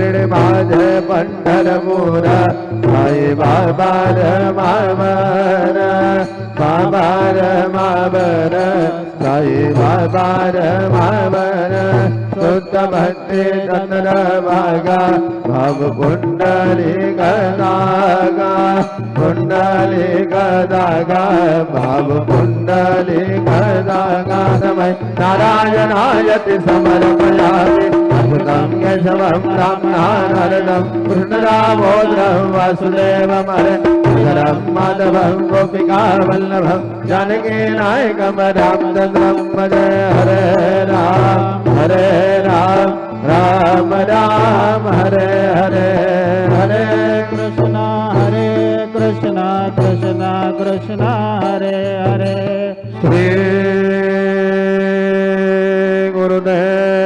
शिर्डी माझे पंढरपूर साई बाबा मावर बाबार मावर साई बाबार मावर शुद्ध भक्ती चंद्रभागा भाव कुंडली गदागा कुंडली गदागा भाव कुंडली गदागा समय नारायणायति समर्पयामि अच्युतं केशवं रामनारायणं कृष्णदामोदरं वासुदेवं हरं माधवं गोपिकावल्लभं जानकीनायकं रामचन्द्रं भजे हरे राम राम राम हरे हरे हरे कृष्णा कृष्णा कृष्णा हरे हरे श्री गुरुदेव